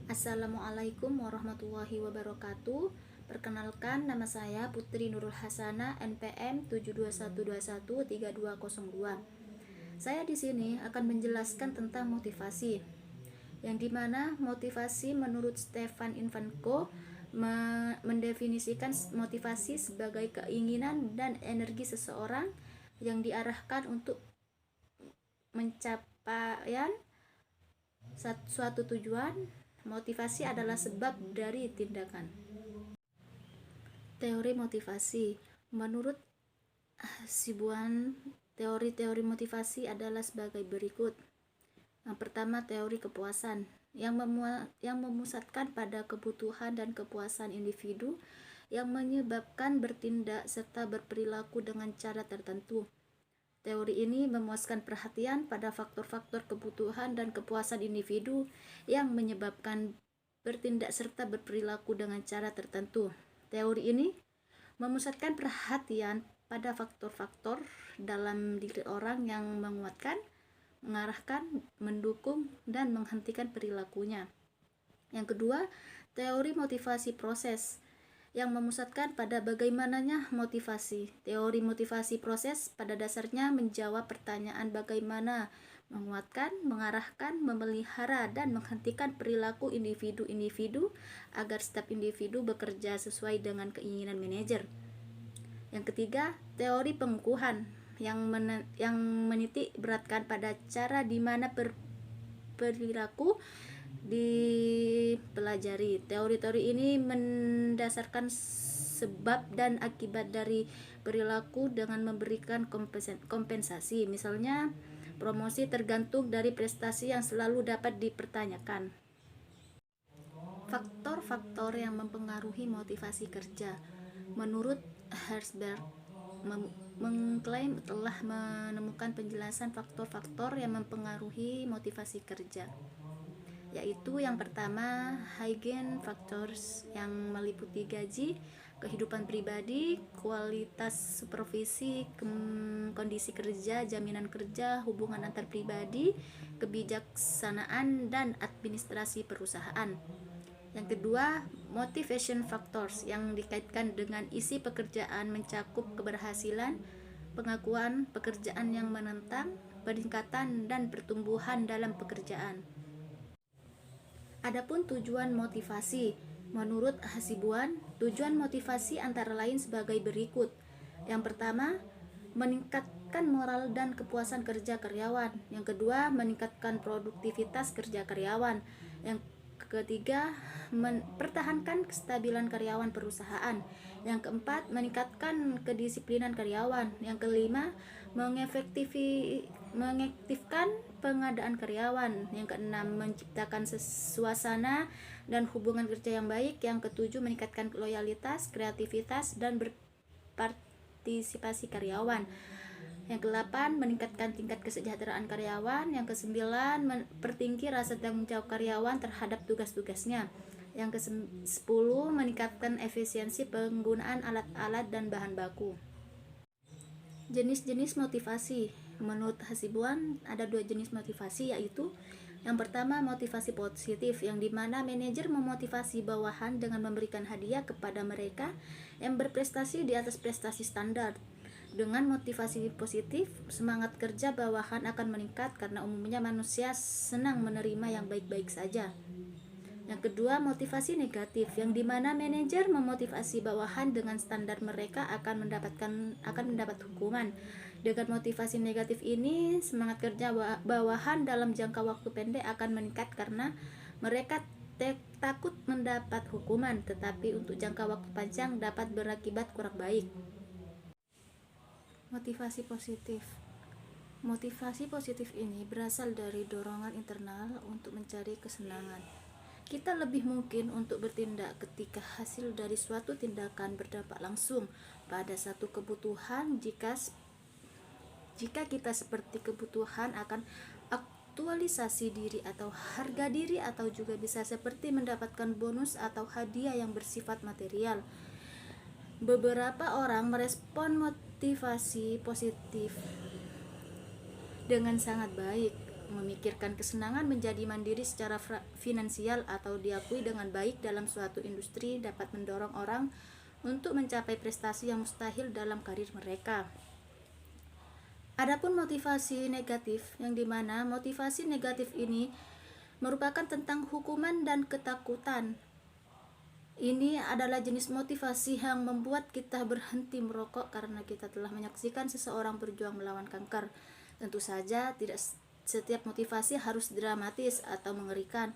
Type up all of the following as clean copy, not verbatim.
Assalamualaikum warahmatullahi wabarakatuh. Perkenalkan, nama saya Putri Nurul Hasana, NPM 721213202. Saya di sini akan menjelaskan tentang motivasi, yang dimana motivasi menurut Stefan Ivanko mendefinisikan motivasi sebagai keinginan dan energi seseorang yang diarahkan untuk mencapaian suatu tujuan. Motivasi adalah sebab dari tindakan. Teori motivasi. Menurut Sibuan, teori-teori motivasi adalah sebagai berikut. Yang pertama, teori kepuasan yang memusatkan pada kebutuhan dan kepuasan individu yang menyebabkan bertindak serta berperilaku dengan cara tertentu. Teori ini memuaskan perhatian pada faktor-faktor kebutuhan dan kepuasan individu yang menyebabkan bertindak serta berperilaku dengan cara tertentu. Teori ini memusatkan perhatian pada faktor-faktor dalam diri orang yang menguatkan, mengarahkan, mendukung, dan menghentikan perilakunya. Yang kedua, teori motivasi proses yang memusatkan pada bagaimananya motivasi. Teori motivasi proses pada dasarnya menjawab pertanyaan bagaimana menguatkan, mengarahkan, memelihara, dan menghentikan perilaku individu-individu agar setiap individu bekerja sesuai dengan keinginan manajer. Yang ketiga, teori pengukuhan yang menitik beratkan pada cara di mana perilaku dipelajari. Teori-teori ini mendasarkan sebab dan akibat dari perilaku dengan memberikan kompensasi. Misalnya, promosi tergantung dari prestasi yang selalu dapat dipertanyakan. Faktor-faktor yang mempengaruhi motivasi kerja. Menurut Herzberg mengklaim telah menemukan penjelasan faktor-faktor yang mempengaruhi motivasi kerja, yaitu yang pertama, hygiene factors yang meliputi gaji, kehidupan pribadi, kualitas supervisi, kondisi kerja, jaminan kerja, hubungan antar pribadi, kebijaksanaan, dan administrasi perusahaan. Yang kedua, motivation factors yang dikaitkan dengan isi pekerjaan, mencakup keberhasilan, pengakuan pekerjaan yang menentang, peningkatan dan pertumbuhan dalam pekerjaan. Adapun tujuan motivasi, menurut Hasibuan, tujuan motivasi antara lain sebagai berikut. Yang pertama, meningkatkan moral dan kepuasan kerja karyawan. Yang kedua, meningkatkan produktivitas kerja karyawan. Yang ketiga, mempertahankan kestabilan karyawan perusahaan. Yang keempat, meningkatkan kedisiplinan karyawan. Yang kelima, mengaktifkan pengadaan karyawan. Yang keenam, menciptakan suasana dan hubungan kerja yang baik. Yang ketujuh, meningkatkan loyalitas, kreativitas, dan berpartisipasi karyawan. Yang kedelapan, meningkatkan tingkat kesejahteraan karyawan. Yang kesembilan, mempertinggi rasa tanggung jawab karyawan terhadap tugas-tugasnya. Yang ke-10, meningkatkan efisiensi penggunaan alat-alat dan bahan baku. Jenis-jenis motivasi. Menurut Hasibuan, ada 2 jenis motivasi, yaitu yang pertama, motivasi positif, yang dimana manajer memotivasi bawahan dengan memberikan hadiah kepada mereka yang berprestasi di atas prestasi standar. Dengan motivasi positif, semangat kerja bawahan akan meningkat karena umumnya manusia senang menerima yang baik-baik saja. Yang kedua, motivasi negatif, yang dimana manajer memotivasi bawahan dengan standar mereka akan mendapat hukuman. Dengan motivasi negatif ini, semangat kerja bawahan dalam jangka waktu pendek akan meningkat karena mereka takut mendapat hukuman, tetapi untuk jangka waktu panjang dapat berakibat kurang baik. Motivasi positif. Motivasi positif ini berasal dari dorongan internal untuk mencari kesenangan. Kita lebih mungkin untuk bertindak ketika hasil dari suatu tindakan berdampak langsung pada satu kebutuhan jika kita seperti kebutuhan akan aktualisasi diri atau harga diri, atau juga bisa seperti mendapatkan bonus atau hadiah yang bersifat material. Beberapa orang merespon motivasi positif dengan sangat baik. memikirkan kesenangan menjadi mandiri secara finansial atau diakui dengan baik dalam suatu industri dapat mendorong orang untuk mencapai prestasi yang mustahil dalam karir mereka. Adapun motivasi negatif, yang dimana motivasi negatif ini merupakan tentang hukuman dan ketakutan. Ini adalah jenis motivasi yang membuat kita berhenti merokok karena kita telah menyaksikan seseorang berjuang melawan kanker. Tentu saja tidak setiap motivasi harus dramatis atau mengerikan.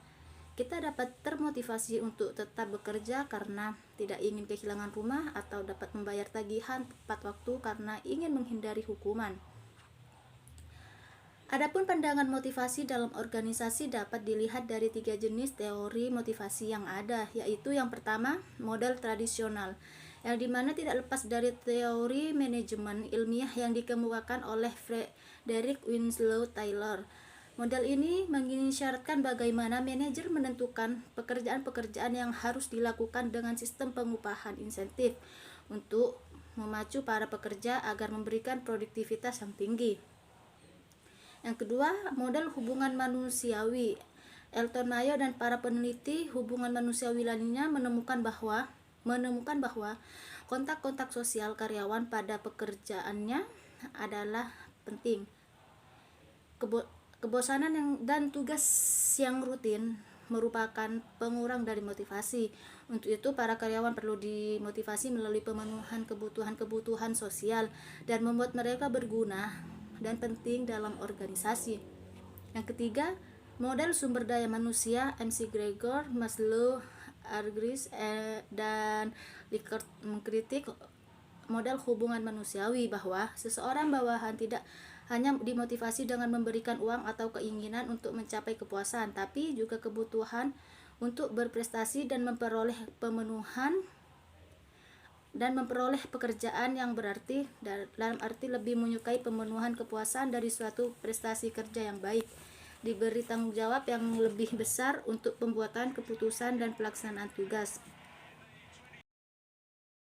Kita dapat termotivasi untuk tetap bekerja karena tidak ingin kehilangan rumah, atau dapat membayar tagihan tepat waktu karena ingin menghindari hukuman. Adapun pandangan motivasi dalam organisasi dapat dilihat dari 3 jenis teori motivasi yang ada, yaitu yang pertama, model tradisional, yang dimana tidak lepas dari teori manajemen ilmiah yang dikemukakan oleh Frederick Winslow Taylor. Model ini mengisyaratkan bagaimana manajer menentukan pekerjaan-pekerjaan yang harus dilakukan dengan sistem pengupahan insentif untuk memacu para pekerja agar memberikan produktivitas yang tinggi. Yang kedua, model hubungan manusiawi. Elton Mayo dan para peneliti hubungan manusiawi lainnya menemukan bahwa kontak-kontak sosial karyawan pada pekerjaannya adalah penting. Kebosanan dan tugas yang rutin merupakan pengurang dari motivasi. Untuk itu, para karyawan perlu dimotivasi melalui pemenuhan kebutuhan-kebutuhan sosial dan membuat mereka berguna dan penting dalam organisasi. Yang ketiga, model sumber daya manusia. McGregor, Maslow, Argyris, dan Likert mengkritik model hubungan manusiawi bahwa seseorang bawahan tidak hanya dimotivasi dengan memberikan uang atau keinginan untuk mencapai kepuasan, tapi juga kebutuhan untuk berprestasi dan memperoleh pekerjaan yang berarti, dalam arti lebih menyukai pemenuhan kepuasan dari suatu prestasi kerja yang baik, diberi tanggung jawab yang lebih besar untuk pembuatan keputusan dan pelaksanaan tugas.